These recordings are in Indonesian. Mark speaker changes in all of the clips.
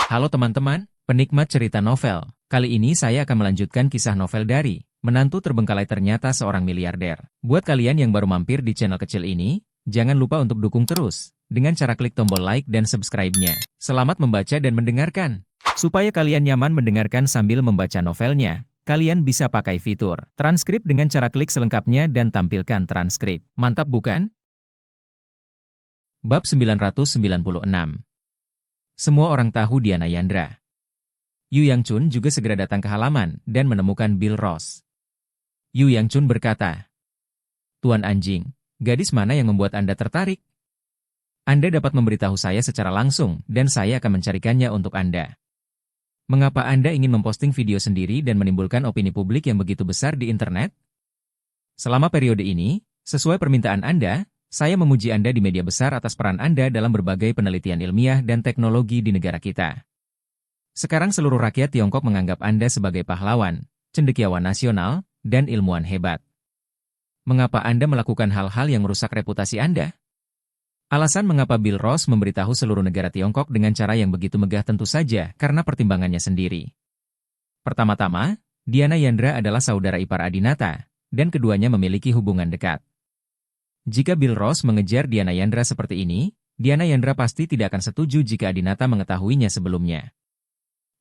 Speaker 1: Halo teman-teman, penikmat cerita novel. Kali ini saya akan melanjutkan kisah novel dari Menantu Terbengkalai Ternyata Seorang Miliarder. Buat kalian yang baru mampir di channel kecil ini, jangan lupa untuk dukung terus dengan cara klik tombol like dan subscribe-nya. Selamat membaca dan mendengarkan. Supaya kalian nyaman mendengarkan sambil membaca novelnya, kalian bisa pakai fitur transkrip dengan cara klik selengkapnya dan tampilkan transkrip. Mantap bukan? Bab 996. Semua orang tahu Diana Yandra. Yu Yang Chun juga segera datang ke halaman dan menemukan Bill Ross. Yu Yang Chun berkata, "Tuan anjing, gadis mana yang membuat Anda tertarik? Anda dapat memberitahu saya secara langsung dan saya akan mencarikannya untuk Anda. Mengapa Anda ingin memposting video sendiri dan menimbulkan opini publik yang begitu besar di internet? Selama periode ini, sesuai permintaan Anda, saya memuji Anda di media besar atas peran Anda dalam berbagai penelitian ilmiah dan teknologi di negara kita. Sekarang seluruh rakyat Tiongkok menganggap Anda sebagai pahlawan, cendekiawan nasional, dan ilmuwan hebat. Mengapa Anda melakukan hal-hal yang merusak reputasi Anda?" Alasan mengapa Bill Ross memberitahu seluruh negara Tiongkok dengan cara yang begitu megah tentu saja karena pertimbangannya sendiri. Pertama-tama, Diana Yandra adalah saudara ipar Adinata, dan keduanya memiliki hubungan dekat. Jika Bill Ross mengejar Diana Yandra seperti ini, Diana Yandra pasti tidak akan setuju jika Adinata mengetahuinya sebelumnya.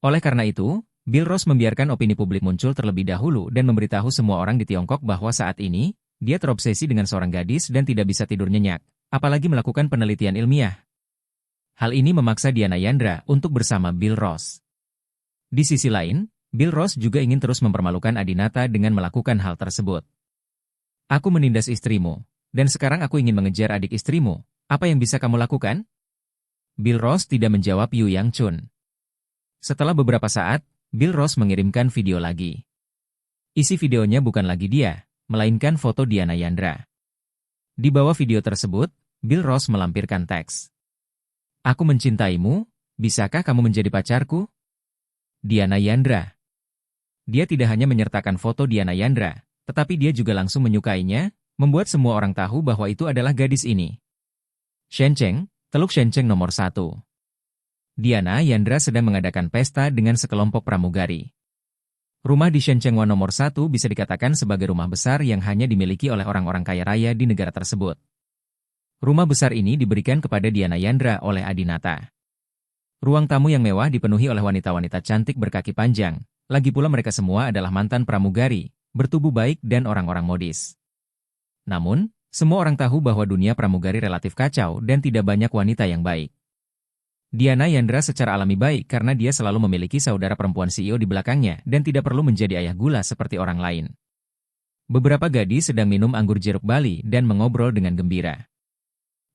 Speaker 1: Oleh karena itu, Bill Ross membiarkan opini publik muncul terlebih dahulu dan memberitahu semua orang di Tiongkok bahwa saat ini, dia terobsesi dengan seorang gadis dan tidak bisa tidur nyenyak, apalagi melakukan penelitian ilmiah. Hal ini memaksa Diana Yandra untuk bersama Bill Ross. Di sisi lain, Bill Ross juga ingin terus mempermalukan Adinata dengan melakukan hal tersebut. "Aku menindas istrimu. Dan sekarang aku ingin mengejar adik istrimu. Apa yang bisa kamu lakukan?" Bill Ross tidak menjawab Yu Yang Chun. Setelah beberapa saat, Bill Ross mengirimkan video lagi. Isi videonya bukan lagi dia, melainkan foto Diana Yandra. Di bawah video tersebut, Bill Ross melampirkan teks. "Aku mencintaimu, bisakah kamu menjadi pacarku?" Diana Yandra. Dia tidak hanya menyertakan foto Diana Yandra, tetapi dia juga langsung menyukainya, membuat semua orang tahu bahwa itu adalah gadis ini. Shencheng, Teluk Shencheng nomor 1. Diana Yandra sedang mengadakan pesta dengan sekelompok pramugari. Rumah di Shencheng Wan nomor 1 bisa dikatakan sebagai rumah besar yang hanya dimiliki oleh orang-orang kaya raya di negara tersebut. Rumah besar ini diberikan kepada Diana Yandra oleh Adinata. Ruang tamu yang mewah dipenuhi oleh wanita-wanita cantik berkaki panjang, lagi pula mereka semua adalah mantan pramugari, bertubuh baik dan orang-orang modis. Namun, semua orang tahu bahwa dunia pramugari relatif kacau dan tidak banyak wanita yang baik. Diana Yandra secara alami baik karena dia selalu memiliki saudara perempuan CEO di belakangnya dan tidak perlu menjadi ayah gula seperti orang lain. Beberapa gadis sedang minum anggur jeruk Bali dan mengobrol dengan gembira.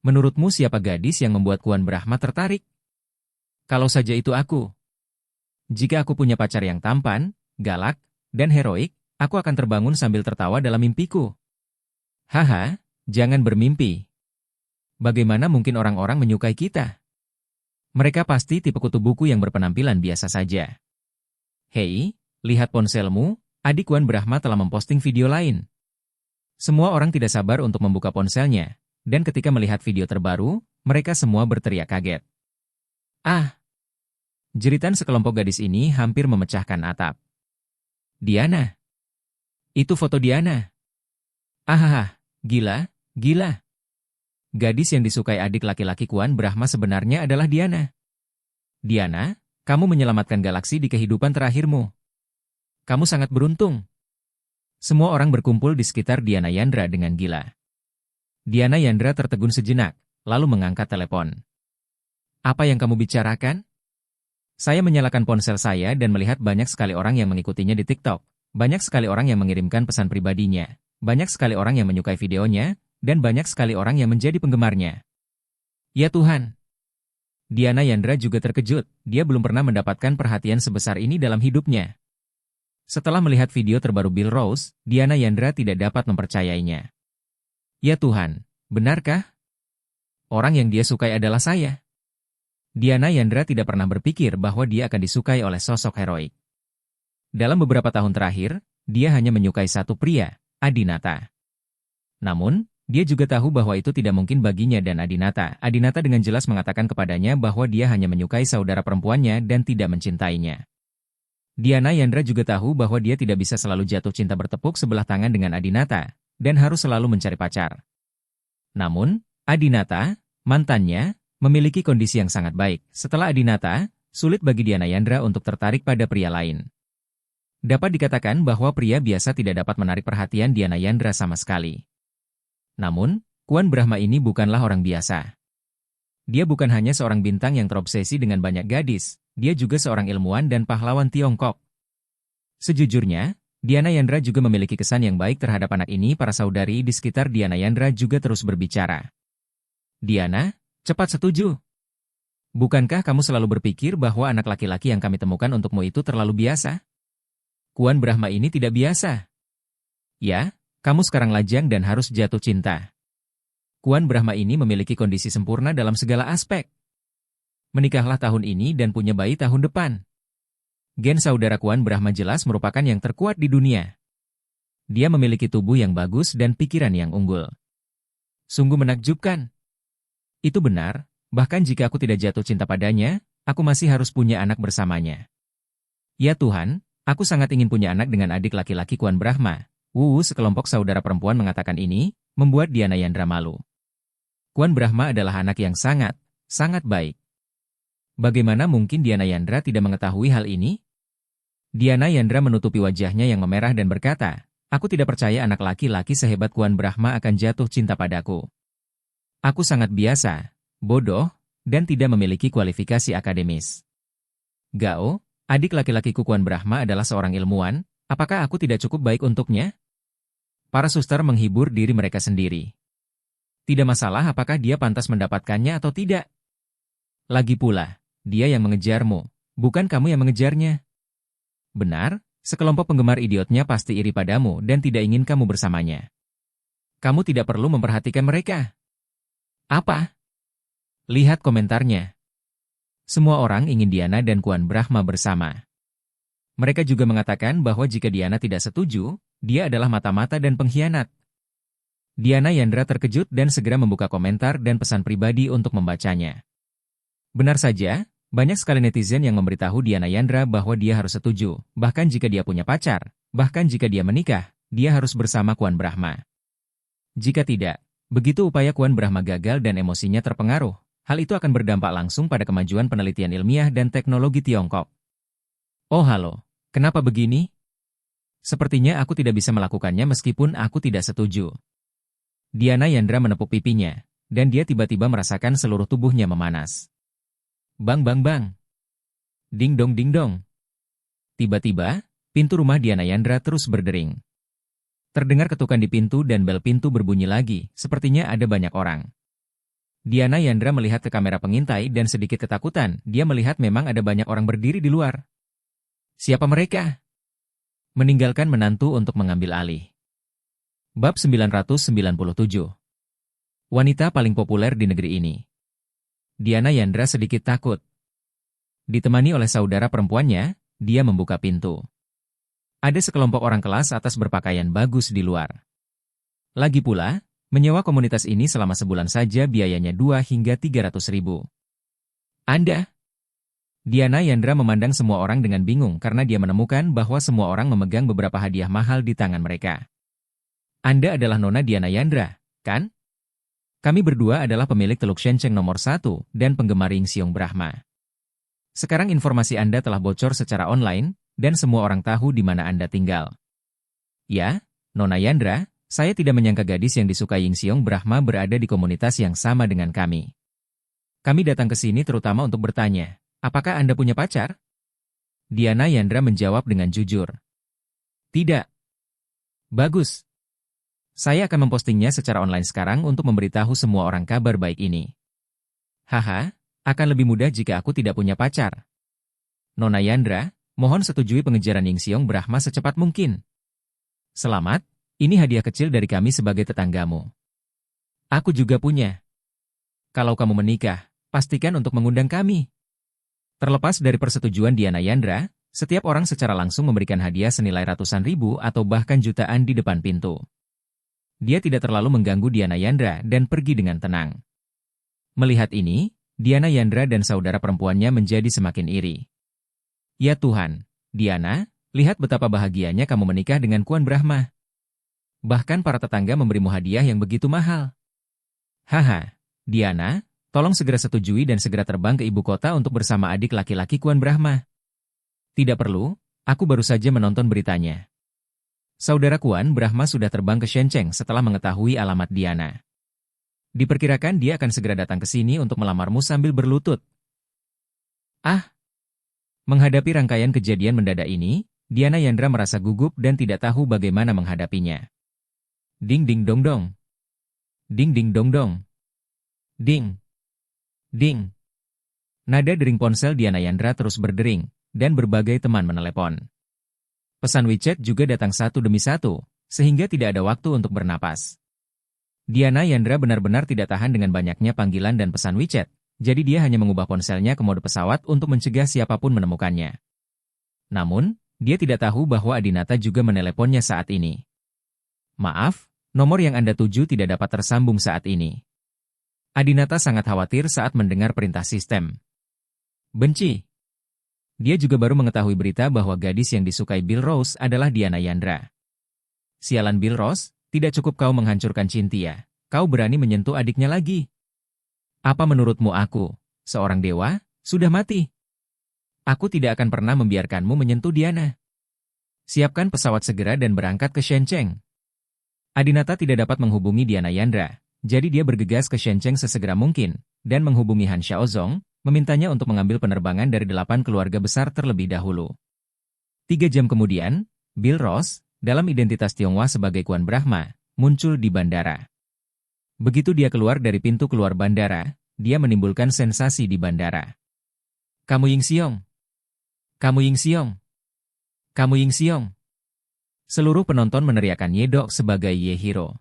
Speaker 1: "Menurutmu siapa gadis yang membuat Kuan Brahma tertarik? Kalau saja itu aku. Jika aku punya pacar yang tampan, galak, dan heroik, aku akan terbangun sambil tertawa dalam mimpiku. Haha, jangan bermimpi. Bagaimana mungkin orang-orang menyukai kita? Mereka pasti tipe kutu buku yang berpenampilan biasa saja. Hei, lihat ponselmu, adik Kuan Brahma telah memposting video lain." Semua orang tidak sabar untuk membuka ponselnya, dan ketika melihat video terbaru, mereka semua berteriak kaget. "Ah!" Jeritan sekelompok gadis ini hampir memecahkan atap. "Diana! Itu foto Diana! Ahaha! Gila, gila. Gadis yang disukai adik laki-laki Kuan Brahma sebenarnya adalah Diana. Diana, kamu menyelamatkan galaksi di kehidupan terakhirmu. Kamu sangat beruntung." Semua orang berkumpul di sekitar Diana Yandra dengan gila. Diana Yandra tertegun sejenak, lalu mengangkat telepon. "Apa yang kamu bicarakan?" "Saya menyalakan ponsel saya dan melihat banyak sekali orang yang mengikutinya di TikTok. Banyak sekali orang yang mengirimkan pesan pribadinya. Banyak sekali orang yang menyukai videonya, dan banyak sekali orang yang menjadi penggemarnya. Ya Tuhan!" Diana Yandra juga terkejut, dia belum pernah mendapatkan perhatian sebesar ini dalam hidupnya. Setelah melihat video terbaru Bill Ross, Diana Yandra tidak dapat mempercayainya. Ya Tuhan, benarkah? Orang yang dia sukai adalah saya. Diana Yandra tidak pernah berpikir bahwa dia akan disukai oleh sosok heroik. Dalam beberapa tahun terakhir, dia hanya menyukai satu pria, Adinata. Namun, Dia juga tahu bahwa itu tidak mungkin baginya dan Adinata. Adinata dengan jelas mengatakan kepadanya bahwa dia hanya menyukai saudara perempuannya dan tidak mencintainya. Diana Yandra juga tahu bahwa dia tidak bisa selalu jatuh cinta bertepuk sebelah tangan dengan Adinata, dan harus selalu mencari pacar. Namun, Adinata, mantannya, memiliki kondisi yang sangat baik. Setelah Adinata, sulit bagi Diana Yandra untuk tertarik pada pria lain. Dapat dikatakan bahwa pria biasa tidak dapat menarik perhatian Diana Yandra sama sekali. Namun, Kuan Brahma ini bukanlah orang biasa. Dia bukan hanya seorang bintang yang terobsesi dengan banyak gadis, dia juga seorang ilmuwan dan pahlawan Tiongkok. Sejujurnya, Diana Yandra juga memiliki kesan yang baik terhadap anak ini. Para saudari di sekitar Diana Yandra juga terus berbicara. Diana, cepat setuju. Bukankah kamu selalu berpikir bahwa anak laki-laki yang kami temukan untukmu itu terlalu biasa? Kuan Brahma ini tidak biasa. Ya, kamu sekarang lajang dan harus jatuh cinta. Kuan Brahma ini memiliki kondisi sempurna dalam segala aspek. Menikahlah tahun ini dan punya bayi tahun depan. Gen saudara Kuan Brahma jelas merupakan yang terkuat di dunia. Dia memiliki tubuh yang bagus dan pikiran yang unggul. Sungguh menakjubkan. Itu benar, bahkan jika aku tidak jatuh cinta padanya, aku masih harus punya anak bersamanya. Ya Tuhan, aku sangat ingin punya anak dengan adik laki-laki Kuan Brahma. Sekelompok saudara perempuan mengatakan ini, membuat Diana Yandra malu. Kuan Brahma adalah anak yang sangat baik. Bagaimana mungkin Diana Yandra tidak mengetahui hal ini? Diana Yandra menutupi wajahnya yang memerah dan berkata, aku tidak percaya anak laki-laki sehebat Kuan Brahma akan jatuh cinta padaku. Aku sangat biasa, bodoh, dan tidak memiliki kualifikasi akademis. Gao, adik laki-lakiku Kuan Brahma adalah seorang ilmuwan, apakah aku tidak cukup baik untuknya? Para suster menghibur diri mereka sendiri. Tidak masalah apakah dia pantas mendapatkannya atau tidak. Lagi pula, dia yang mengejarmu, bukan kamu yang mengejarnya. Benar, sekelompok penggemar idiotnya pasti iri padamu dan tidak ingin kamu bersamanya. Kamu tidak perlu memperhatikan mereka. Apa? Lihat komentarnya. Semua orang ingin Diana dan Kuan Brahma bersama. Mereka juga mengatakan bahwa jika Diana tidak setuju, dia adalah mata-mata dan pengkhianat. Diana Yandra terkejut dan segera membuka komentar dan pesan pribadi untuk membacanya. Benar saja, banyak sekali netizen yang memberitahu Diana Yandra bahwa dia harus setuju, bahkan jika dia punya pacar, bahkan jika dia menikah, dia harus bersama Kuan Brahma. Jika tidak, begitu upaya Kuan Brahma gagal dan emosinya terpengaruh, hal itu akan berdampak langsung pada kemajuan penelitian ilmiah dan teknologi Tiongkok. Oh halo, kenapa begini? Sepertinya aku tidak bisa melakukannya meskipun aku tidak setuju. Diana Yandra menepuk pipinya, dan dia tiba-tiba merasakan seluruh tubuhnya memanas. Bang bang bang. Ding dong ding dong. Tiba-tiba, pintu rumah Diana Yandra terus berdering. Terdengar ketukan di pintu dan bel pintu berbunyi lagi, sepertinya ada banyak orang. Diana Yandra melihat ke kamera pengintai dan sedikit ketakutan, dia melihat memang ada banyak orang berdiri di luar. Siapa mereka? Meninggalkan menantu untuk mengambil alih. Bab 997. Wanita paling populer di negeri ini. Diana Yandra sedikit takut. Ditemani oleh saudara perempuannya, dia membuka pintu. Ada sekelompok orang kelas atas berpakaian bagus di luar. Lagi pula, menyewa komunitas ini selama sebulan saja biayanya 2 hingga 300 ribu. Anda? Diana Yandra memandang semua orang dengan bingung karena dia menemukan bahwa semua orang memegang beberapa hadiah mahal di tangan mereka. Anda adalah Nona Diana Yandra, kan? Kami berdua adalah pemilik Teluk Shenceng nomor 1 dan penggemar Ying Xiong Brahma. Sekarang informasi Anda telah bocor secara online, dan semua orang tahu di mana Anda tinggal. Ya, Nona Yandra, saya tidak menyangka gadis yang disukai Ying Xiong Brahma berada di komunitas yang sama dengan kami. Kami datang ke sini terutama untuk bertanya, apakah Anda punya pacar? Diana Yandra menjawab dengan jujur. Tidak. Bagus. Saya akan mempostingnya secara online sekarang untuk memberitahu semua orang kabar baik ini. Haha, akan lebih mudah jika aku tidak punya pacar. Nona Yandra, mohon setujui pengejaran Ying Xiong Brahma secepat mungkin. Selamat, ini hadiah kecil dari kami sebagai tetanggamu. Aku juga punya. Kalau kamu menikah, pastikan untuk mengundang kami. Terlepas dari persetujuan Diana Yandra, setiap orang secara langsung memberikan hadiah senilai ratusan ribu atau bahkan jutaan di depan pintu. dia tidak terlalu mengganggu Diana Yandra dan pergi dengan tenang. Melihat ini, Diana Yandra dan saudara perempuannya menjadi semakin iri. Ya Tuhan, Diana, lihat betapa bahagianya kamu menikah dengan Kuan Brahma. Bahkan para tetangga memberimu hadiah yang begitu mahal. Haha, Diana, tolong segera setujui dan segera terbang ke ibu kota untuk bersama adik laki-laki Kuan Brahma. Tidak perlu, aku baru saja menonton beritanya. Saudara Kuan Brahma sudah terbang ke Shencheng setelah mengetahui alamat Diana. Diperkirakan dia akan segera datang ke sini untuk melamarmu sambil berlutut. Ah! Menghadapi rangkaian kejadian mendadak ini, Diana Yandra merasa gugup dan tidak tahu bagaimana menghadapinya. Ding ding dong dong. Ding ding dong dong. Ding. Ding. Nada dering ponsel Diana Yandra terus berdering, dan berbagai teman menelepon. Pesan WeChat juga datang satu demi satu, sehingga tidak ada waktu untuk bernapas. Diana Yandra benar-benar tidak tahan dengan banyaknya panggilan dan pesan WeChat, jadi dia hanya mengubah ponselnya ke mode pesawat untuk mencegah siapapun menemukannya. Namun, dia tidak tahu bahwa Adinata juga meneleponnya saat ini. Maaf, nomor yang Anda tuju tidak dapat tersambung saat ini. Adinata sangat khawatir saat mendengar perintah sistem. Benci. Dia juga baru mengetahui berita bahwa gadis yang disukai Bill Rose adalah Diana Yandra. Sialan Bill Rose, tidak cukup kau menghancurkan Cynthia, kau berani menyentuh adiknya lagi. Apa menurutmu aku, seorang dewa, sudah mati? Aku tidak akan pernah membiarkanmu menyentuh Diana. Siapkan pesawat segera dan berangkat ke Shencheng. Adinata tidak dapat menghubungi Diana Yandra, jadi dia bergegas ke Shencheng sesegera mungkin, dan menghubungi Han Xiaozong, memintanya untuk mengambil penerbangan dari 8 keluarga besar terlebih dahulu. 3 jam kemudian, Bill Rose, dalam identitas Tionghoa sebagai Kuan Brahma, muncul di bandara. Begitu dia keluar dari pintu keluar bandara, dia menimbulkan sensasi di bandara. Kamu Ying Xiong! Kamu Ying Xiong! Kamu Ying Xiong! Seluruh penonton meneriakan Yedok sebagai Ye Hiro.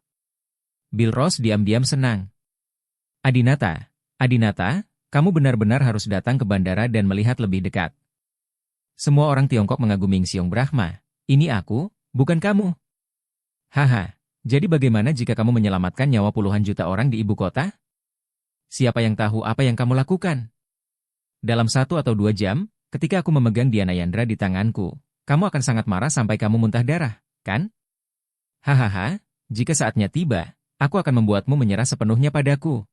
Speaker 1: Bill Rose diam-diam senang. Adinata, Adinata, kamu benar-benar harus datang ke bandara dan melihat lebih dekat. Semua orang Tiongkok mengagumi Xiong Brahma. Ini aku, bukan kamu. Haha, jadi bagaimana jika kamu menyelamatkan nyawa puluhan juta orang di ibu kota? Siapa yang tahu apa yang kamu lakukan? Dalam 1 atau 2 jam, ketika aku memegang Diana Yandra di tanganku, kamu akan sangat marah sampai kamu muntah darah, kan? Hahaha, jika saatnya tiba, aku akan membuatmu menyerah sepenuhnya padaku.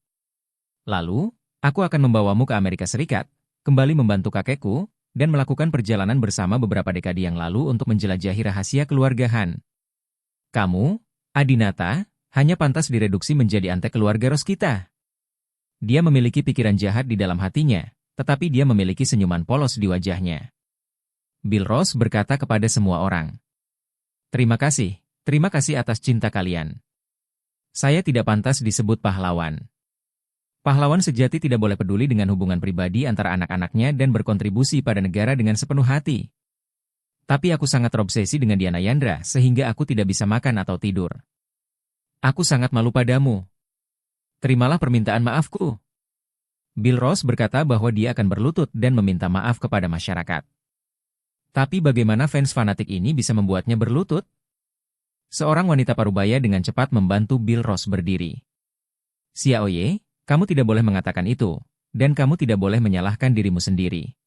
Speaker 1: Lalu, aku akan membawamu ke Amerika Serikat, kembali membantu kakekku, dan melakukan perjalanan bersama beberapa dekade yang lalu untuk menjelajahi rahasia keluarga Han. Kamu, Adinata, hanya pantas direduksi menjadi antek keluarga Ros kita. Dia memiliki pikiran jahat di dalam hatinya, tetapi dia memiliki senyuman polos di wajahnya. Bill Rose berkata kepada semua orang. Terima kasih atas cinta kalian. Saya tidak pantas disebut pahlawan. Pahlawan sejati tidak boleh peduli dengan hubungan pribadi antara anak-anaknya dan berkontribusi pada negara dengan sepenuh hati. Tapi aku sangat terobsesi dengan Diana Yandra sehingga aku tidak bisa makan atau tidur. Aku sangat malu padamu. Terimalah permintaan maafku. Bill Rose berkata bahwa dia akan berlutut dan meminta maaf kepada masyarakat. Tapi bagaimana fans fanatik ini bisa membuatnya berlutut? Seorang wanita parubaya dengan cepat membantu Bill Rose berdiri. Xiaoye, kamu tidak boleh mengatakan itu, dan kamu tidak boleh menyalahkan dirimu sendiri.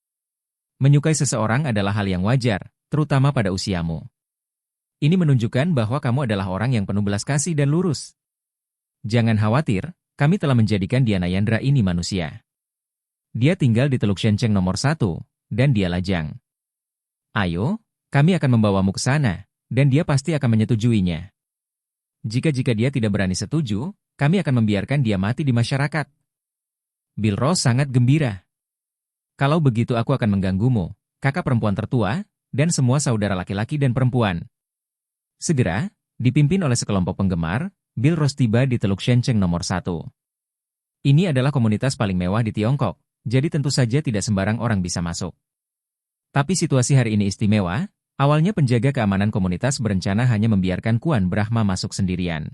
Speaker 1: Menyukai seseorang adalah hal yang wajar, terutama pada usiamu. Ini menunjukkan bahwa kamu adalah orang yang penuh belas kasih dan lurus. Jangan khawatir, kami telah menjadikan Diana Yandra ini manusia. Dia tinggal di Teluk Shencheng nomor 1, dan dia lajang. Ayo, kami akan membawamu ke sana, dan dia pasti akan menyetujuinya. Jika dia tidak berani setuju, kami akan membiarkan dia mati di masyarakat. Bill Rose sangat gembira. Kalau begitu aku akan mengganggumu, kakak perempuan tertua, dan semua saudara laki-laki dan perempuan. Segera, dipimpin oleh sekelompok penggemar, Bill Rose tiba di Teluk Shencheng nomor 1. Ini adalah komunitas paling mewah di Tiongkok, jadi tentu saja tidak sembarang orang bisa masuk. Tapi situasi hari ini istimewa. Awalnya penjaga keamanan komunitas berencana hanya membiarkan Kuan Brahma masuk sendirian.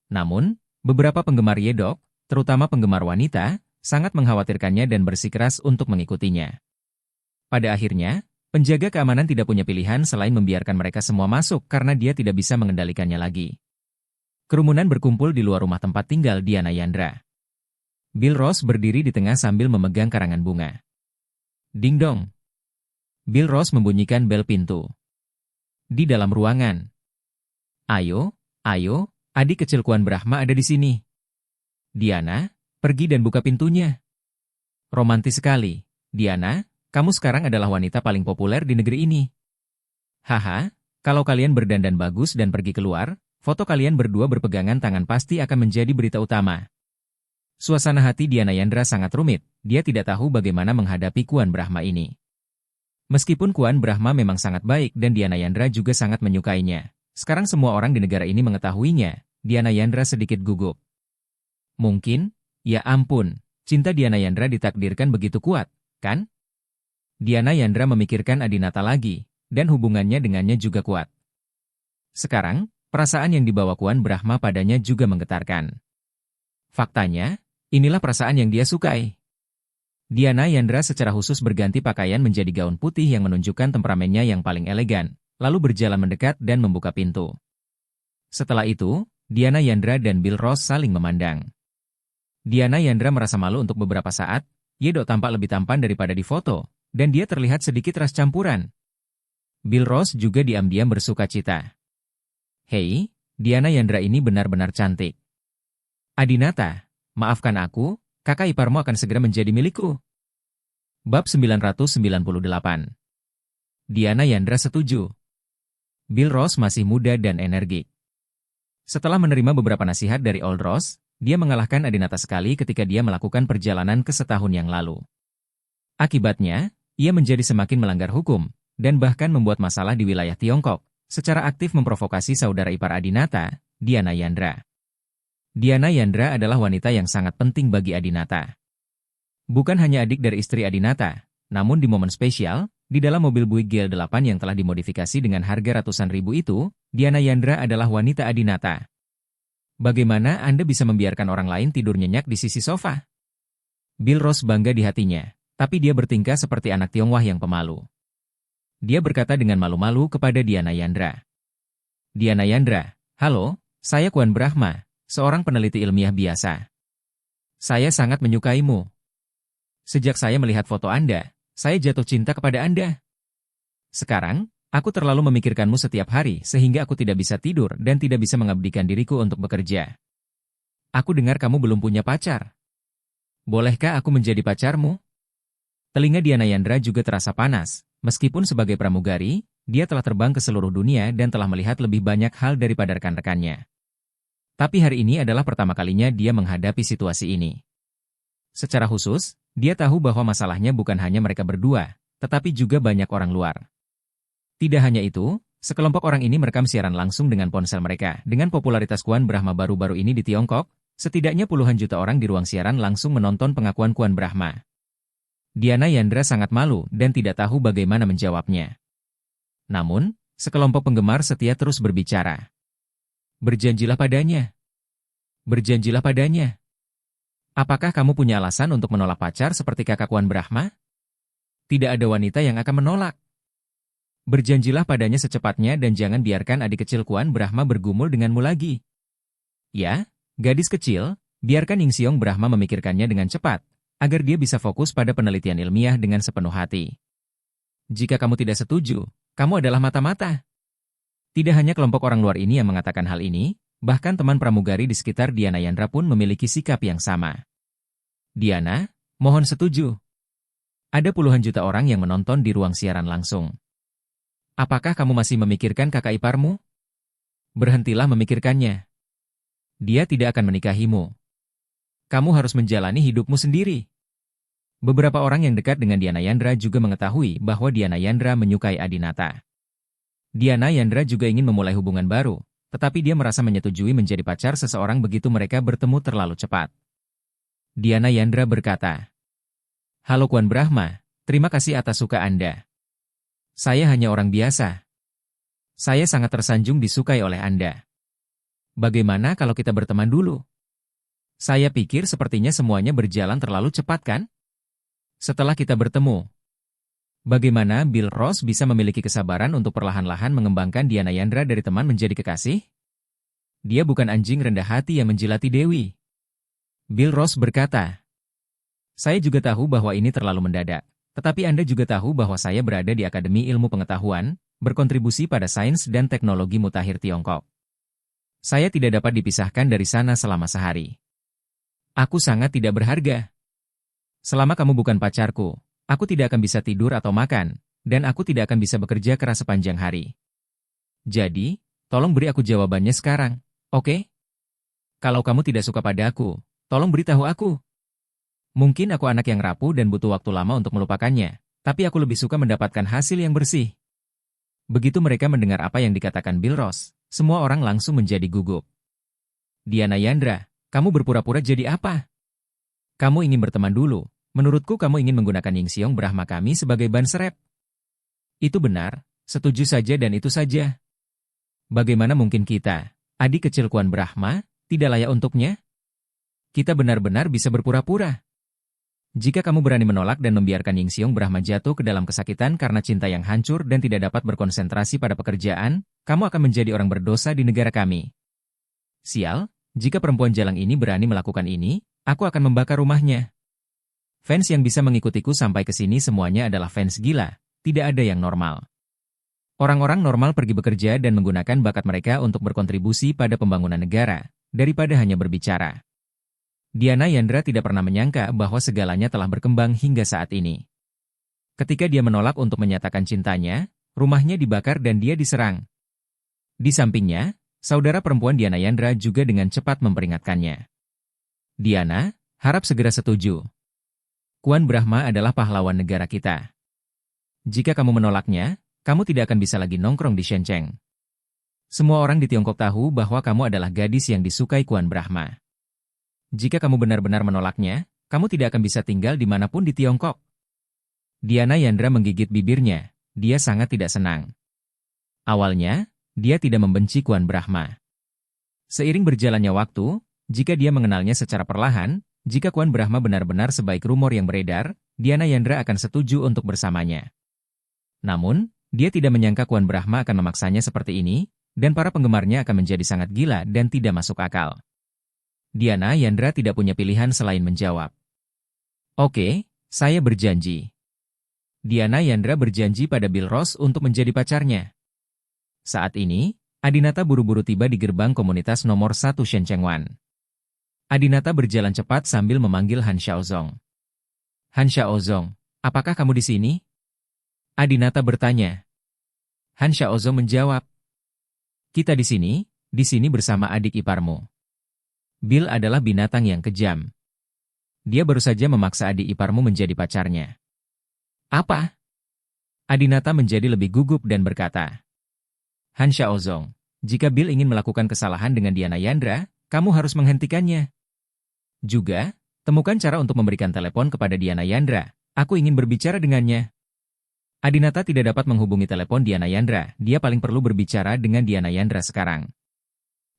Speaker 1: Namun, beberapa penggemar Yedok, terutama penggemar wanita, sangat mengkhawatirkannya dan bersikeras untuk mengikutinya. Pada akhirnya, penjaga keamanan tidak punya pilihan selain membiarkan mereka semua masuk karena dia tidak bisa mengendalikannya lagi. Kerumunan berkumpul di luar rumah tempat tinggal Diana Yandra. Bill Ross berdiri di tengah sambil memegang karangan bunga. Ding dong. Bill Ross membunyikan bel pintu. Di dalam ruangan. Ayo, ayo, adik kecil Kuan Brahma ada di sini. Diana, pergi dan buka pintunya. Romantis sekali. Diana, kamu sekarang adalah wanita paling populer di negeri ini. Haha, kalau kalian berdandan bagus dan pergi keluar, foto kalian berdua berpegangan tangan pasti akan menjadi berita utama. Suasana hati Diana Yandra sangat rumit, dia tidak tahu bagaimana menghadapi Kuan Brahma ini. Meskipun Kuan Brahma memang sangat baik dan Diana Yandra juga sangat menyukainya, sekarang semua orang di negara ini mengetahuinya, Diana Yandra sedikit gugup. Mungkin, ya ampun, cinta Diana Yandra ditakdirkan begitu kuat, kan? Diana Yandra memikirkan Adinata lagi, dan hubungannya dengannya juga kuat. Sekarang, perasaan yang dibawa Kuan Brahma padanya juga menggetarkan. Faktanya, inilah perasaan yang dia sukai. Diana Yandra secara khusus berganti pakaian menjadi gaun putih yang menunjukkan temperamennya yang paling elegan, lalu berjalan mendekat dan membuka pintu. Setelah itu, Diana Yandra dan Bill Ross saling memandang. Diana Yandra merasa malu untuk beberapa saat, Yedo tampak lebih tampan daripada di foto, dan dia terlihat sedikit ras campuran. Bill Ross juga diam-diam bersuka cita. Hei, Diana Yandra ini benar-benar cantik. Adinata, maafkan aku, kakak iparmu akan segera menjadi milikku. Bab 998. Diana Yandra setuju. Bill Ross masih muda dan energik. Setelah menerima beberapa nasihat dari Old Ross, dia mengalahkan Adinata sekali ketika dia melakukan perjalanan ke setahun yang lalu. Akibatnya, ia menjadi semakin melanggar hukum, dan bahkan membuat masalah di wilayah Tiongkok, secara aktif memprovokasi saudara ipar Adinata, Diana Yandra. Diana Yandra adalah wanita yang sangat penting bagi Adinata. Bukan hanya adik dari istri Adinata, namun di momen spesial, di dalam mobil Buick GL8 yang telah dimodifikasi dengan harga ratusan ribu itu, Diana Yandra adalah wanita Adinata. Bagaimana Anda bisa membiarkan orang lain tidur nyenyak di sisi sofa? Bill Ross bangga di hatinya, tapi dia bertingkah seperti anak Tionghoa yang pemalu. Dia berkata dengan malu-malu kepada Diana Yandra. Diana Yandra, halo, saya Kuan Brahma, seorang peneliti ilmiah biasa. Saya sangat menyukaimu. Sejak saya melihat foto Anda, saya jatuh cinta kepada Anda. Sekarang, aku terlalu memikirkanmu setiap hari sehingga aku tidak bisa tidur dan tidak bisa mengabdikan diriku untuk bekerja. Aku dengar kamu belum punya pacar. Bolehkah aku menjadi pacarmu? Telinga Diana Yandra juga terasa panas. Meskipun sebagai pramugari, dia telah terbang ke seluruh dunia dan telah melihat lebih banyak hal daripada rekan-rekannya. Tapi hari ini adalah pertama kalinya dia menghadapi situasi ini. Secara khusus, dia tahu bahwa masalahnya bukan hanya mereka berdua, tetapi juga banyak orang luar. Tidak hanya itu, sekelompok orang ini merekam siaran langsung dengan ponsel mereka. Dengan popularitas Kuan Brahma baru-baru ini di Tiongkok, setidaknya puluhan juta orang di ruang siaran langsung menonton pengakuan Kuan Brahma. Diana Yandra sangat malu dan tidak tahu bagaimana menjawabnya. Namun, sekelompok penggemar setia terus berbicara. Berjanjilah padanya. Berjanjilah padanya. Apakah kamu punya alasan untuk menolak pacar seperti kakak Kuan Brahma? Tidak ada wanita yang akan menolak. Berjanjilah padanya secepatnya dan jangan biarkan adik kecil Kuan Brahma bergumul denganmu lagi. Ya, gadis kecil, biarkan Ying Xiong Brahma memikirkannya dengan cepat, agar dia bisa fokus pada penelitian ilmiah dengan sepenuh hati. Jika kamu tidak setuju, kamu adalah mata-mata. Tidak hanya kelompok orang luar ini yang mengatakan hal ini, bahkan teman pramugari di sekitar Diana Yandra pun memiliki sikap yang sama. Diana, mohon setuju. Ada puluhan juta orang yang menonton di ruang siaran langsung. Apakah kamu masih memikirkan kakak iparmu? Berhentilah memikirkannya. Dia tidak akan menikahimu. Kamu harus menjalani hidupmu sendiri. Beberapa orang yang dekat dengan Diana Yandra juga mengetahui bahwa Diana Yandra menyukai Adinata. Diana Yandra juga ingin memulai hubungan baru, tetapi dia merasa menyetujui menjadi pacar seseorang begitu mereka bertemu terlalu cepat. Diana Yandra berkata, "Halo Kuan Brahma, terima kasih atas suka Anda. Saya hanya orang biasa. Saya sangat tersanjung disukai oleh Anda. Bagaimana kalau kita berteman dulu? Saya pikir sepertinya semuanya berjalan terlalu cepat kan? Setelah kita bertemu, bagaimana Bill Ross bisa memiliki kesabaran untuk perlahan-lahan mengembangkan Diana Yandra dari teman menjadi kekasih? Dia bukan anjing rendah hati yang menjilati Dewi. Bill Ross berkata, saya juga tahu bahwa ini terlalu mendadak. Tetapi Anda juga tahu bahwa saya berada di Akademi Ilmu Pengetahuan, berkontribusi pada sains dan teknologi mutakhir Tiongkok. Saya tidak dapat dipisahkan dari sana selama sehari. Aku sangat tidak berharga. Selama kamu bukan pacarku, aku tidak akan bisa tidur atau makan, dan aku tidak akan bisa bekerja keras sepanjang hari. Jadi, tolong beri aku jawabannya sekarang, oke? Kalau kamu tidak suka pada aku, tolong beritahu aku. Mungkin aku anak yang rapuh dan butuh waktu lama untuk melupakannya, tapi aku lebih suka mendapatkan hasil yang bersih. Begitu mereka mendengar apa yang dikatakan Bill Ross, semua orang langsung menjadi gugup. Diana Yandra, kamu berpura-pura jadi apa? Kamu ingin berteman dulu. Menurutku kamu ingin menggunakan Yingxiong Brahma kami sebagai ban serep. Itu benar, setuju saja dan itu saja. Bagaimana mungkin kita, adik kecil Kuan Brahma, tidak layak untuknya? Kita benar-benar bisa berpura-pura. Jika kamu berani menolak dan membiarkan Yingxiong Brahma jatuh ke dalam kesakitan karena cinta yang hancur dan tidak dapat berkonsentrasi pada pekerjaan, kamu akan menjadi orang berdosa di negara kami. Sial, jika perempuan jalang ini berani melakukan ini, aku akan membakar rumahnya. Fans yang bisa mengikutiku sampai ke sini semuanya adalah fans gila, tidak ada yang normal. Orang-orang normal pergi bekerja dan menggunakan bakat mereka untuk berkontribusi pada pembangunan negara, daripada hanya berbicara. Diana Yandra tidak pernah menyangka bahwa segalanya telah berkembang hingga saat ini. Ketika dia menolak untuk menyatakan cintanya, rumahnya dibakar dan dia diserang. Di sampingnya, saudara perempuan Diana Yandra juga dengan cepat memperingatkannya. Diana, harap segera setuju. Kuan Brahma adalah pahlawan negara kita. Jika kamu menolaknya, kamu tidak akan bisa lagi nongkrong di Shenzhen. Semua orang di Tiongkok tahu bahwa kamu adalah gadis yang disukai Kuan Brahma. Jika kamu benar-benar menolaknya, kamu tidak akan bisa tinggal dimanapun di Tiongkok. Diana Yandra menggigit bibirnya, dia sangat tidak senang. Awalnya, dia tidak membenci Kuan Brahma. Seiring berjalannya waktu, jika dia mengenalnya secara perlahan, jika Kuan Brahma benar-benar sebaik rumor yang beredar, Diana Yandra akan setuju untuk bersamanya. Namun, dia tidak menyangka Kuan Brahma akan memaksanya seperti ini, dan para penggemarnya akan menjadi sangat gila dan tidak masuk akal. Diana Yandra tidak punya pilihan selain menjawab. Oke, saya berjanji. Diana Yandra berjanji pada Bill Ross untuk menjadi pacarnya. Saat ini, Adinata buru-buru tiba di gerbang komunitas nomor 1 Shenzhen. Adinata berjalan cepat sambil memanggil Han Xiaozong. Han Xiaozong, apakah kamu di sini? Adinata bertanya. Han Xiaozong menjawab. Kita di sini bersama adik iparmu. Bill adalah binatang yang kejam. Dia baru saja memaksa adik iparmu menjadi pacarnya. Apa? Adinata menjadi lebih gugup dan berkata. Han Xiaozong, jika Bill ingin melakukan kesalahan dengan Diana Yandra, kamu harus menghentikannya. Juga, temukan cara untuk memberikan telepon kepada Diana Yandra. Aku ingin berbicara dengannya. Adinata tidak dapat menghubungi telepon Diana Yandra. Dia paling perlu berbicara dengan Diana Yandra sekarang.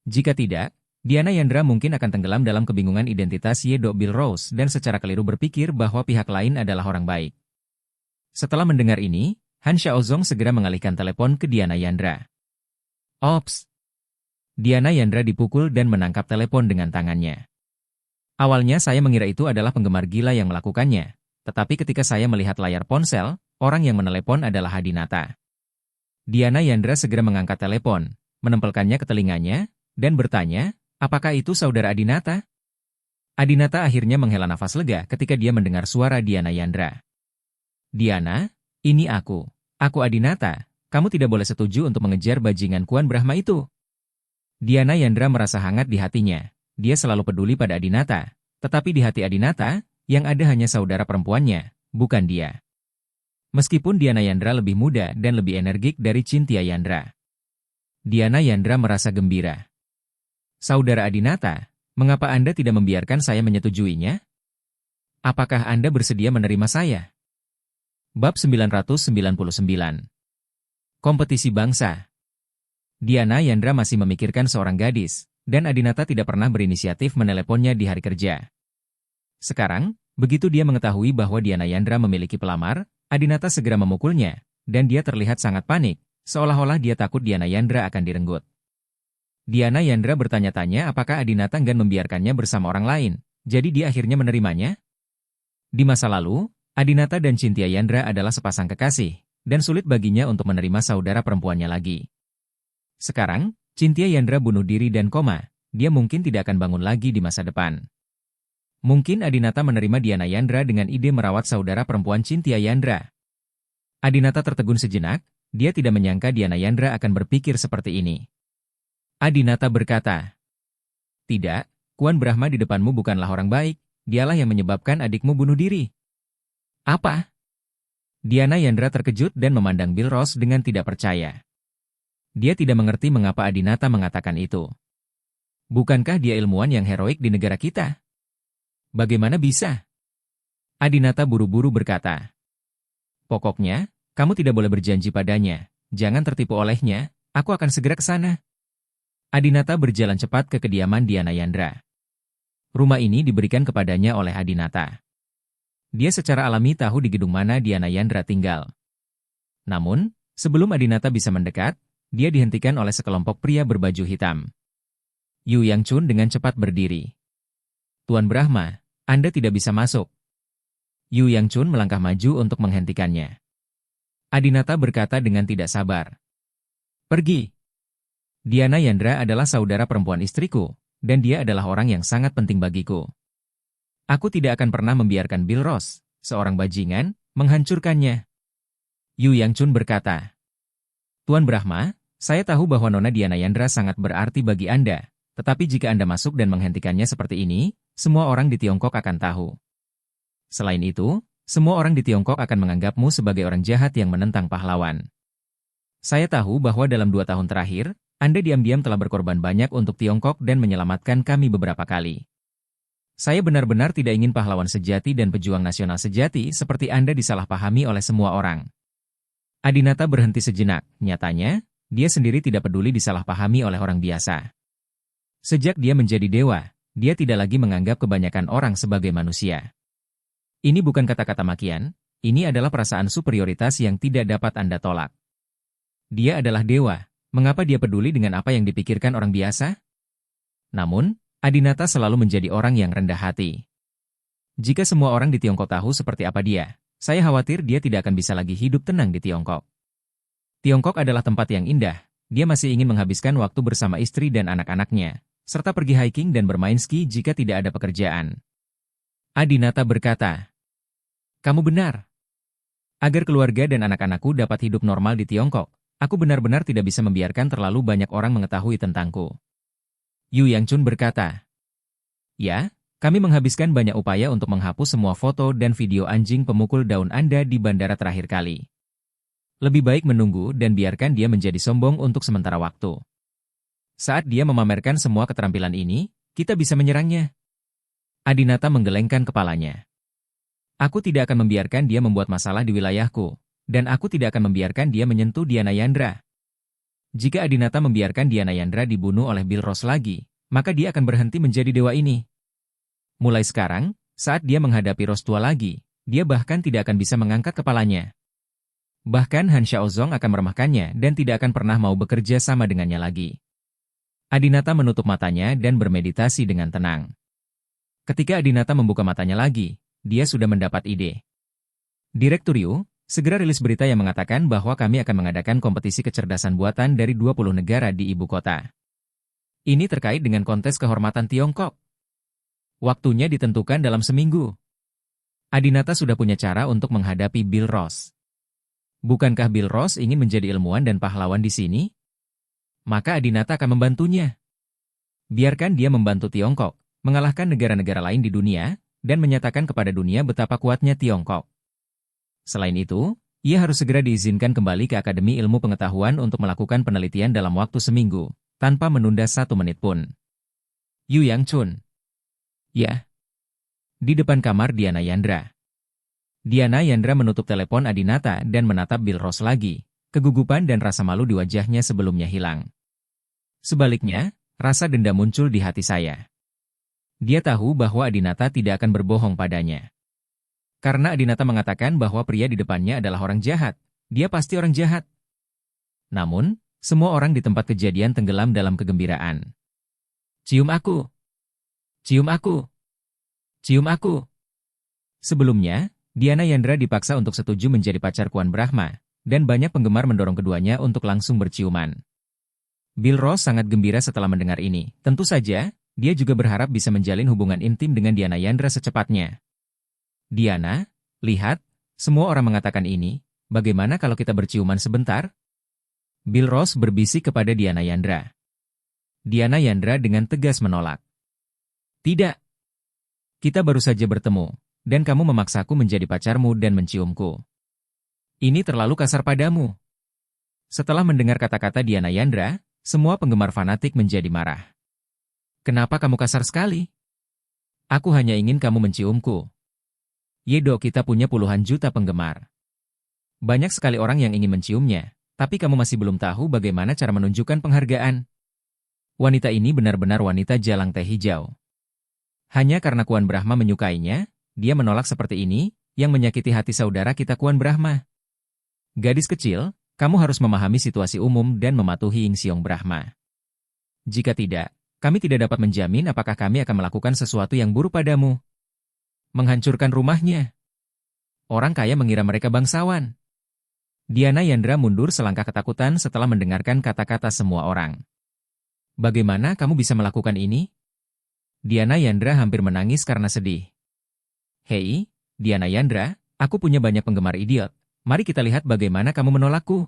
Speaker 1: Jika tidak, Diana Yandra mungkin akan tenggelam dalam kebingungan identitas Yedo Bill Ross dan secara keliru berpikir bahwa pihak lain adalah orang baik. Setelah mendengar ini, Han Xiaozong segera mengalihkan telepon ke Diana Yandra. Ops! Diana Yandra dipukul dan menangkap telepon dengan tangannya. Awalnya saya mengira itu adalah penggemar gila yang melakukannya, tetapi ketika saya melihat layar ponsel, orang yang menelepon adalah Adinata. Diana Yandra segera mengangkat telepon, menempelkannya ke telinganya, dan bertanya, apakah itu saudara Adinata? Adinata akhirnya menghela nafas lega ketika dia mendengar suara Diana Yandra. Diana, ini aku. Aku Adinata. Kamu tidak boleh setuju untuk mengejar bajingan Kuan Brahma itu. Diana Yandra merasa hangat di hatinya. Dia selalu peduli pada Adinata. Tetapi di hati Adinata, yang ada hanya saudara perempuannya, bukan dia. Meskipun Diana Yandra lebih muda dan lebih energik dari Cynthia Yandra. Diana Yandra merasa gembira. Saudara Adinata, mengapa Anda tidak membiarkan saya menyetujuinya? Apakah Anda bersedia menerima saya? Bab 999. Kompetisi bangsa. Diana Yandra masih memikirkan seorang gadis, dan Adinata tidak pernah berinisiatif meneleponnya di hari kerja. Sekarang, begitu dia mengetahui bahwa Diana Yandra memiliki pelamar, Adinata segera memukulnya, dan dia terlihat sangat panik, seolah-olah dia takut Diana Yandra akan direnggut. Diana Yandra bertanya-tanya apakah Adinata enggan membiarkannya bersama orang lain, jadi dia akhirnya menerimanya? Di masa lalu, Adinata dan Cynthia Yandra adalah sepasang kekasih, dan sulit baginya untuk menerima saudara perempuannya lagi. Sekarang, Cynthia Yandra bunuh diri dan koma, dia mungkin tidak akan bangun lagi di masa depan. Mungkin Adinata menerima Diana Yandra dengan ide merawat saudara perempuan Cynthia Yandra. Adinata tertegun sejenak, dia tidak menyangka Diana Yandra akan berpikir seperti ini. Adinata berkata, "Tidak, Kuan Brahma di depanmu bukanlah orang baik, dialah yang menyebabkan adikmu bunuh diri." "Apa?" Diana Yandra terkejut dan memandang Bill Ross dengan tidak percaya. Dia tidak mengerti mengapa Adinata mengatakan itu. Bukankah dia ilmuwan yang heroik di negara kita? Bagaimana bisa? Adinata buru-buru berkata, "Pokoknya, kamu tidak boleh berjanji padanya, jangan tertipu olehnya, aku akan segera ke sana." Adinata berjalan cepat ke kediaman Diana Yandra. Rumah ini diberikan kepadanya oleh Adinata. Dia secara alami tahu di gedung mana Diana Yandra tinggal. Namun, sebelum Adinata bisa mendekat, dia dihentikan oleh sekelompok pria berbaju hitam. Yu Yang Chun dengan cepat berdiri. "Tuan Brahma, Anda tidak bisa masuk." Yu Yang Chun melangkah maju untuk menghentikannya. Adinata berkata dengan tidak sabar, "Pergi." Diana Yandra adalah saudara perempuan istriku, dan dia adalah orang yang sangat penting bagiku. Aku tidak akan pernah membiarkan Bill Ross, seorang bajingan, menghancurkannya. Yu Yang Chun berkata, "Tuan Brahma, saya tahu bahwa Nona Diana Yandra sangat berarti bagi Anda, tetapi jika Anda masuk dan menghentikannya seperti ini, semua orang di Tiongkok akan tahu. Selain itu, semua orang di Tiongkok akan menganggapmu sebagai orang jahat yang menentang pahlawan. Saya tahu bahwa dalam 2 tahun terakhir, Anda diam-diam telah berkorban banyak untuk Tiongkok dan menyelamatkan kami beberapa kali. Saya benar-benar tidak ingin pahlawan sejati dan pejuang nasional sejati seperti Anda disalahpahami oleh semua orang." Adinata berhenti sejenak, nyatanya, dia sendiri tidak peduli disalahpahami oleh orang biasa. Sejak dia menjadi dewa, dia tidak lagi menganggap kebanyakan orang sebagai manusia. Ini bukan kata-kata makian, ini adalah perasaan superioritas yang tidak dapat Anda tolak. Dia adalah dewa. Mengapa dia peduli dengan apa yang dipikirkan orang biasa? Namun, Adinata selalu menjadi orang yang rendah hati. Jika semua orang di Tiongkok tahu seperti apa dia, saya khawatir dia tidak akan bisa lagi hidup tenang di Tiongkok. Tiongkok adalah tempat yang indah, dia masih ingin menghabiskan waktu bersama istri dan anak-anaknya, serta pergi hiking dan bermain ski jika tidak ada pekerjaan. Adinata berkata, "Kamu benar. Agar keluarga dan anak-anakku dapat hidup normal di Tiongkok, aku benar-benar tidak bisa membiarkan terlalu banyak orang mengetahui tentangku." Yu Yang Chun berkata, "Ya, kami menghabiskan banyak upaya untuk menghapus semua foto dan video anjing pemukul daun Anda di bandara terakhir kali. Lebih baik menunggu dan biarkan dia menjadi sombong untuk sementara waktu. Saat dia memamerkan semua keterampilan ini, kita bisa menyerangnya." Adinata menggelengkan kepalanya. "Aku tidak akan membiarkan dia membuat masalah di wilayahku, dan aku tidak akan membiarkan dia menyentuh Diana Yandra. Jika Adinata membiarkan Diana Yandra dibunuh oleh Bill Ross lagi, maka dia akan berhenti menjadi dewa ini. Mulai sekarang, saat dia menghadapi Ross tua lagi, dia bahkan tidak akan bisa mengangkat kepalanya. Bahkan Han Xiaozong akan meremehkannya dan tidak akan pernah mau bekerja sama dengannya lagi." Adinata menutup matanya dan bermeditasi dengan tenang. Ketika Adinata membuka matanya lagi, dia sudah mendapat ide. "Direktur Yu, segera rilis berita yang mengatakan bahwa kami akan mengadakan kompetisi kecerdasan buatan dari 20 negara di ibu kota. Ini terkait dengan kontes kehormatan Tiongkok. Waktunya ditentukan dalam seminggu." Adinata sudah punya cara untuk menghadapi Bill Ross. Bukankah Bill Ross ingin menjadi ilmuwan dan pahlawan di sini? Maka Adinata akan membantunya. Biarkan dia membantu Tiongkok, mengalahkan negara-negara lain di dunia, dan menyatakan kepada dunia betapa kuatnya Tiongkok. Selain itu, ia harus segera diizinkan kembali ke Akademi Ilmu Pengetahuan untuk melakukan penelitian dalam waktu seminggu, tanpa menunda 1 menit pun. Yu Yang Chun. Ya. Di depan kamar Diana Yandra. Diana Yandra menutup telepon Adinata dan menatap Bill Ross lagi. Kegugupan dan rasa malu di wajahnya sebelumnya hilang. Sebaliknya, rasa dendam muncul di hati saya. Dia tahu bahwa Adinata tidak akan berbohong padanya. Karena Adinata mengatakan bahwa pria di depannya adalah orang jahat, dia pasti orang jahat. Namun, Semua orang di tempat kejadian tenggelam dalam kegembiraan. Cium aku! Cium aku! Cium aku! Sebelumnya, Diana Yandra dipaksa untuk setuju menjadi pacar Kuan Brahma, dan banyak penggemar mendorong keduanya untuk langsung berciuman. Bill Ross sangat gembira setelah mendengar ini. Tentu saja, dia juga berharap bisa menjalin hubungan intim dengan Diana Yandra secepatnya. Diana, lihat, semua orang mengatakan ini, bagaimana kalau kita berciuman sebentar? Bill Ross berbisik kepada Diana Yandra. Diana Yandra dengan tegas menolak. Tidak. Kita baru saja bertemu, dan kamu memaksaku menjadi pacarmu dan menciumku. Ini terlalu kasar padamu. Setelah mendengar kata-kata Diana Yandra, semua penggemar fanatik menjadi marah. Kenapa kamu kasar sekali? Aku hanya ingin kamu menciumku. Yedo, kita punya puluhan juta penggemar. Banyak sekali orang yang ingin menciumnya, tapi kamu masih belum tahu bagaimana cara menunjukkan penghargaan. Wanita ini benar-benar wanita jalang teh hijau. Hanya karena Kuan Brahma menyukainya, dia menolak seperti ini, yang menyakiti hati saudara kita Kuan Brahma. Gadis kecil, kamu harus memahami situasi umum dan mematuhi Ying Xiong Brahma. Jika tidak, kami tidak dapat menjamin apakah kami akan melakukan sesuatu yang buruk padamu. Menghancurkan rumahnya. Orang kaya mengira mereka bangsawan. Diana Yandra mundur selangkah ketakutan setelah mendengarkan kata-kata semua orang. Bagaimana kamu bisa melakukan ini? Diana Yandra hampir menangis karena sedih. Hei, Diana Yandra, aku punya banyak penggemar idiot. Mari kita lihat bagaimana kamu menolakku.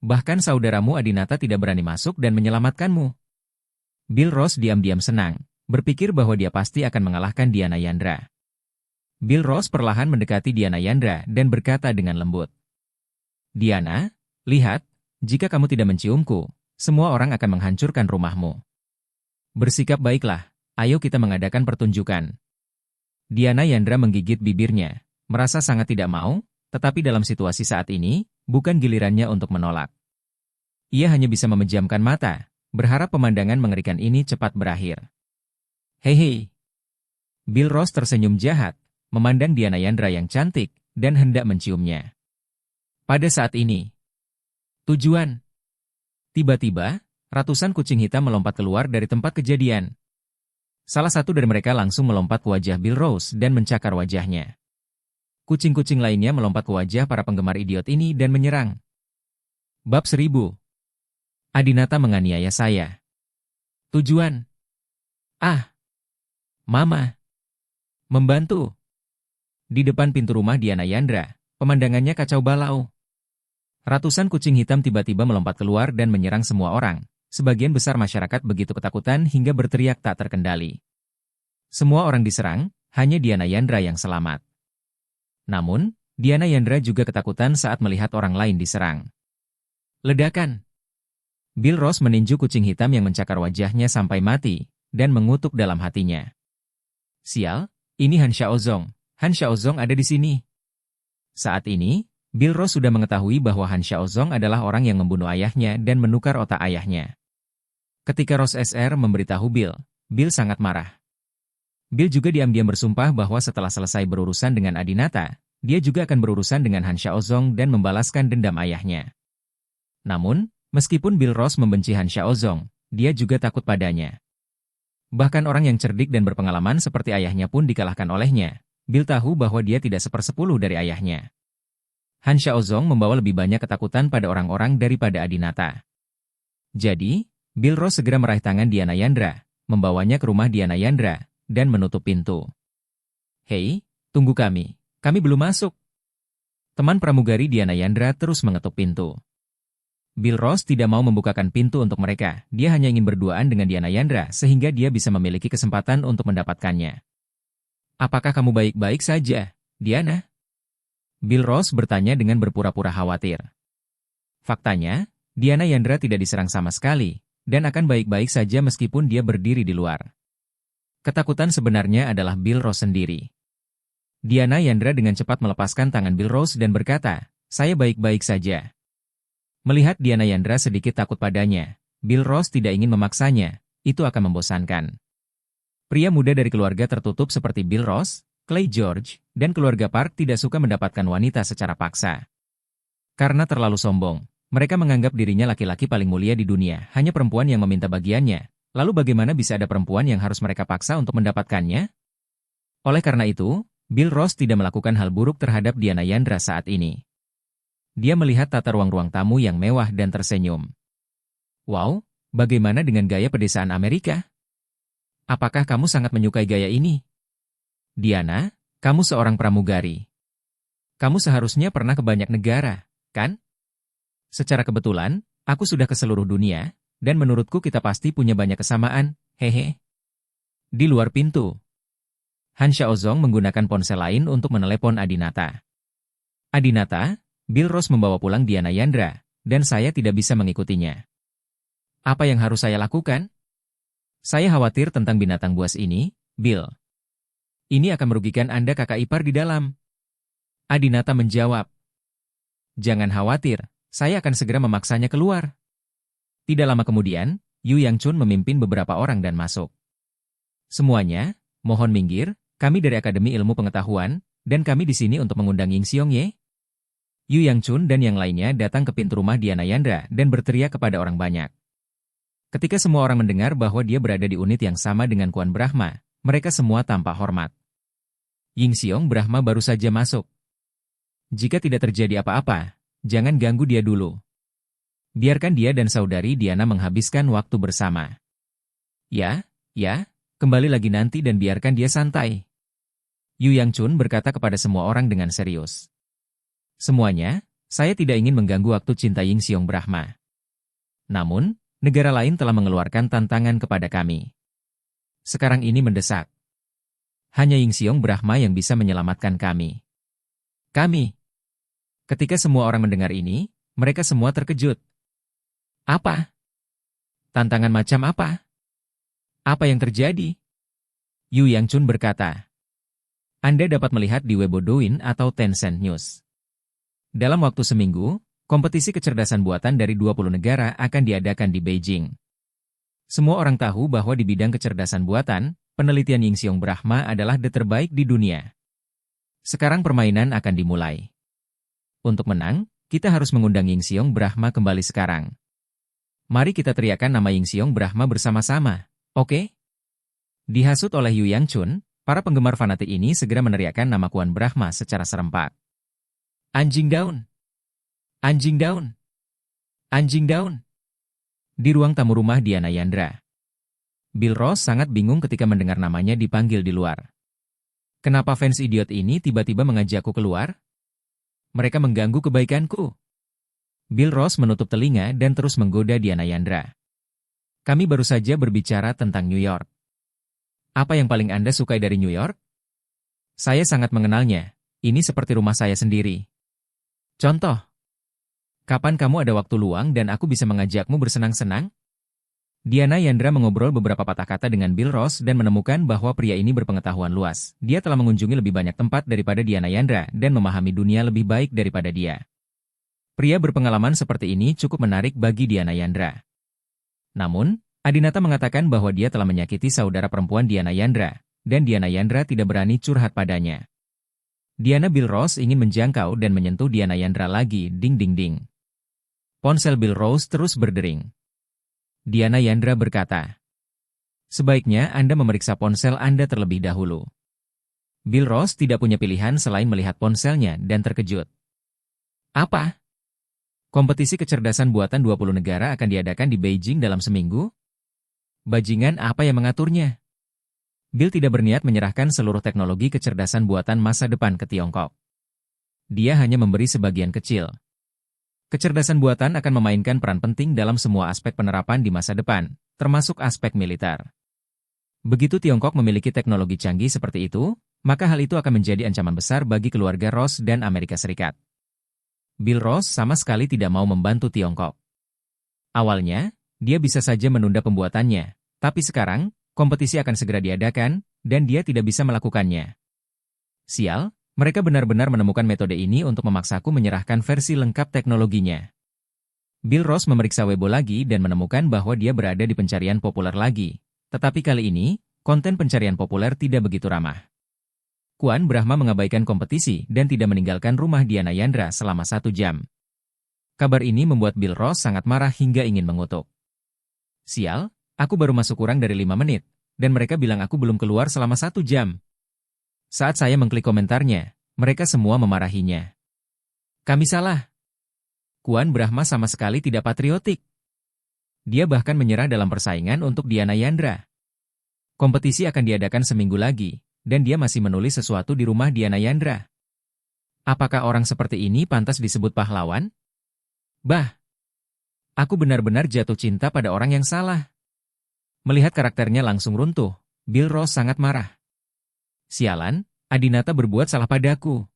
Speaker 1: Bahkan saudaramu Adinata tidak berani masuk dan menyelamatkanmu. Bill Ross diam-diam senang, berpikir bahwa dia pasti akan mengalahkan Diana Yandra. Bill Ross perlahan mendekati Diana Yandra dan berkata dengan lembut. Diana, lihat, jika kamu tidak menciumku, semua orang akan menghancurkan rumahmu. Bersikap baiklah, ayo kita mengadakan pertunjukan. Diana Yandra menggigit bibirnya, merasa sangat tidak mau, tetapi dalam situasi saat ini, bukan gilirannya untuk menolak. Ia hanya bisa memejamkan mata, berharap pemandangan mengerikan ini cepat berakhir. Hei. Bill Ross tersenyum jahat, memandang Diana Yandra yang cantik, dan hendak menciumnya. Pada saat ini, tujuan. Tiba-tiba, ratusan kucing hitam melompat keluar dari tempat kejadian. Salah satu dari mereka langsung melompat ke wajah Bill Ross dan mencakar wajahnya. Kucing-kucing lainnya melompat ke wajah para penggemar idiot ini dan menyerang. Bab 1000. Adinata menganiaya saya. Tujuan. Ah. Mama. Membantu. Di depan pintu rumah Diana Yandra, pemandangannya kacau balau. Ratusan kucing hitam tiba-tiba melompat keluar dan menyerang semua orang. Sebagian besar masyarakat begitu ketakutan hingga berteriak tak terkendali. Semua orang diserang, hanya Diana Yandra yang selamat. Namun, Diana Yandra juga ketakutan saat melihat orang lain diserang. Ledakan. Bill Ross meninju kucing hitam yang mencakar wajahnya sampai mati, dan mengutuk dalam hatinya. Sial, ini Han Xiaozong. Han Xiaozong ada di sini. Saat ini, Bill Ross sudah mengetahui bahwa Han Xiaozong adalah orang yang membunuh ayahnya dan menukar otak ayahnya. Ketika Ross SR memberitahu Bill, Bill sangat marah. Bill juga diam-diam bersumpah bahwa setelah selesai berurusan dengan Adinata, dia juga akan berurusan dengan Han Xiaozong dan membalaskan dendam ayahnya. Namun, meskipun Bill Ross membenci Han Xiaozong, dia juga takut padanya. Bahkan orang yang cerdik dan berpengalaman seperti ayahnya pun dikalahkan olehnya. Bill tahu bahwa dia tidak sepersepuluh dari ayahnya. Han Xiaozong membawa lebih banyak ketakutan pada orang-orang daripada Adinata. Jadi, Bill Ross segera meraih tangan Diana Yandra, membawanya ke rumah Diana Yandra, dan menutup pintu. Hei, tunggu kami belum masuk. Teman pramugari Diana Yandra terus mengetuk pintu. Bill Ross tidak mau membukakan pintu untuk mereka, dia hanya ingin berduaan dengan Diana Yandra sehingga dia bisa memiliki kesempatan untuk mendapatkannya. Apakah kamu baik-baik saja, Diana? Bill Ross bertanya dengan berpura-pura khawatir. Faktanya, Diana Yandra tidak diserang sama sekali, dan akan baik-baik saja meskipun dia berdiri di luar. Ketakutan sebenarnya adalah Bill Ross sendiri. Diana Yandra dengan cepat melepaskan tangan Bill Ross dan berkata, saya baik-baik saja. Melihat Diana Yandra sedikit takut padanya, Bill Ross tidak ingin memaksanya, itu akan membosankan. Pria muda dari keluarga tertutup seperti Bill Ross, Clay George, dan keluarga Park tidak suka mendapatkan wanita secara paksa. Karena terlalu sombong, Mereka menganggap dirinya laki-laki paling mulia di dunia, hanya perempuan yang meminta bagiannya. Lalu bagaimana bisa ada perempuan yang harus mereka paksa untuk mendapatkannya? Oleh karena itu, Bill Ross tidak melakukan hal buruk terhadap Diana Yandra saat ini. Dia melihat tata ruang-ruang tamu yang mewah dan tersenyum. Wow, bagaimana dengan gaya pedesaan Amerika? Apakah kamu sangat menyukai gaya ini? Diana, kamu seorang pramugari. Kamu seharusnya pernah ke banyak negara, kan? Secara kebetulan, aku sudah ke seluruh dunia, dan menurutku kita pasti punya banyak kesamaan, hehe. Di luar pintu, Han Xiaozong menggunakan ponsel lain untuk menelepon Adinata. Adinata, Bill Ross membawa pulang Diana Yandra, dan saya tidak bisa mengikutinya. Apa yang harus saya lakukan? Saya khawatir tentang binatang buas ini, Bill. Ini akan merugikan Anda kakak ipar di dalam. Adinata menjawab. Jangan khawatir, saya akan segera memaksanya keluar. Tidak lama kemudian, Yu Yangchun memimpin beberapa orang dan masuk. Semuanya, mohon minggir, kami dari Akademi Ilmu Pengetahuan, dan kami di sini untuk mengundang Ying Xiongye. Yu Yangchun dan yang lainnya datang ke pintu rumah Diana Yandra dan berteriak kepada orang banyak. Ketika semua orang mendengar bahwa dia berada di unit yang sama dengan Kuan Brahma, mereka semua tampak hormat. Ying Xiong Brahma baru saja masuk. Jika tidak terjadi apa-apa, jangan ganggu dia dulu. Biarkan dia dan saudari Diana menghabiskan waktu bersama. Ya, kembali lagi nanti dan biarkan dia santai. Yu Yangchun berkata kepada semua orang dengan serius. Semuanya, saya tidak ingin mengganggu waktu cinta Ying Xiong Brahma. Namun, negara lain telah mengeluarkan tantangan kepada kami. Sekarang ini mendesak. Hanya Ying Xiong Brahma yang bisa menyelamatkan kami. Kami. Ketika semua orang mendengar ini, mereka semua terkejut. Apa? Tantangan macam apa? Apa yang terjadi? Yu Yangchun berkata. Anda dapat melihat di Weibo Douyin atau Tencent News. Dalam waktu seminggu, kompetisi kecerdasan buatan dari 20 negara akan diadakan di Beijing. Semua orang tahu bahwa di bidang kecerdasan buatan, penelitian Ying Xiong Brahma adalah terbaik di dunia. Sekarang permainan akan dimulai. Untuk menang, kita harus mengundang Ying Xiong Brahma kembali sekarang. Mari kita teriakkan nama Ying Xiong Brahma bersama-sama, oke? Dihasut oleh Yu Yangchun, para penggemar fanatik ini segera meneriakkan nama Kuan Brahma secara serempak. Anjing daun! Anjing daun! Anjing daun! Di ruang tamu rumah Diana Yandra. Bill Ross sangat bingung ketika mendengar namanya dipanggil di luar. Kenapa fans idiot ini tiba-tiba mengajakku keluar? Mereka mengganggu kebaikanku. Bill Ross menutup telinga dan terus menggoda Diana Yandra. Kami baru saja berbicara tentang New York. Apa yang paling Anda sukai dari New York? Saya sangat mengenalnya. Ini seperti rumah saya sendiri. Contoh. Kapan kamu ada waktu luang dan aku bisa mengajakmu bersenang-senang? Diana Yandra mengobrol beberapa patah kata dengan Bill Ross dan menemukan bahwa pria ini berpengetahuan luas. Dia telah mengunjungi lebih banyak tempat daripada Diana Yandra dan memahami dunia lebih baik daripada dia. Pria berpengalaman seperti ini cukup menarik bagi Diana Yandra. Namun, Adinata mengatakan bahwa dia telah menyakiti saudara perempuan Diana Yandra, dan Diana Yandra tidak berani curhat padanya. Diana Bill Ross ingin menjangkau dan menyentuh Diana Yandra lagi, ding ding ding. Ponsel Bill Ross terus berdering. Diana Yandra berkata, sebaiknya Anda memeriksa ponsel Anda terlebih dahulu. Bill Ross tidak punya pilihan selain melihat ponselnya dan terkejut. Apa? Kompetisi kecerdasan buatan 20 negara akan diadakan di Beijing dalam seminggu? Bajingan apa yang mengaturnya? Bill tidak berniat menyerahkan seluruh teknologi kecerdasan buatan masa depan ke Tiongkok. Dia hanya memberi sebagian kecil. Kecerdasan buatan akan memainkan peran penting dalam semua aspek penerapan di masa depan, termasuk aspek militer. Begitu Tiongkok memiliki teknologi canggih seperti itu, maka hal itu akan menjadi ancaman besar bagi keluarga Ross dan Amerika Serikat. Bill Ross sama sekali tidak mau membantu Tiongkok. Awalnya, dia bisa saja menunda pembuatannya, tapi sekarang, kompetisi akan segera diadakan, dan dia tidak bisa melakukannya. Sial, mereka benar-benar menemukan metode ini untuk memaksaku menyerahkan versi lengkap teknologinya. Bill Ross memeriksa Weibo lagi dan menemukan bahwa dia berada di pencarian populer lagi. Tetapi kali ini, konten pencarian populer tidak begitu ramah. Kuan Brahma mengabaikan kompetisi dan tidak meninggalkan rumah Diana Yandra selama 1 jam. Kabar ini membuat Bill Ross sangat marah hingga ingin mengutuk. Sial, aku baru masuk kurang dari 5 menit, dan mereka bilang aku belum keluar selama 1 jam. Saat saya mengklik komentarnya, mereka semua memarahinya. Kami salah. Kuan Brahma sama sekali tidak patriotik. Dia bahkan menyerah dalam persaingan untuk Diana Yandra. Kompetisi akan diadakan seminggu lagi, dan dia masih menulis sesuatu di rumah Diana Yandra. Apakah orang seperti ini pantas disebut pahlawan? Bah, aku benar-benar jatuh cinta pada orang yang salah. Melihat karakternya langsung runtuh, Bill Ross sangat marah. Sialan, Adinata berbuat salah padaku.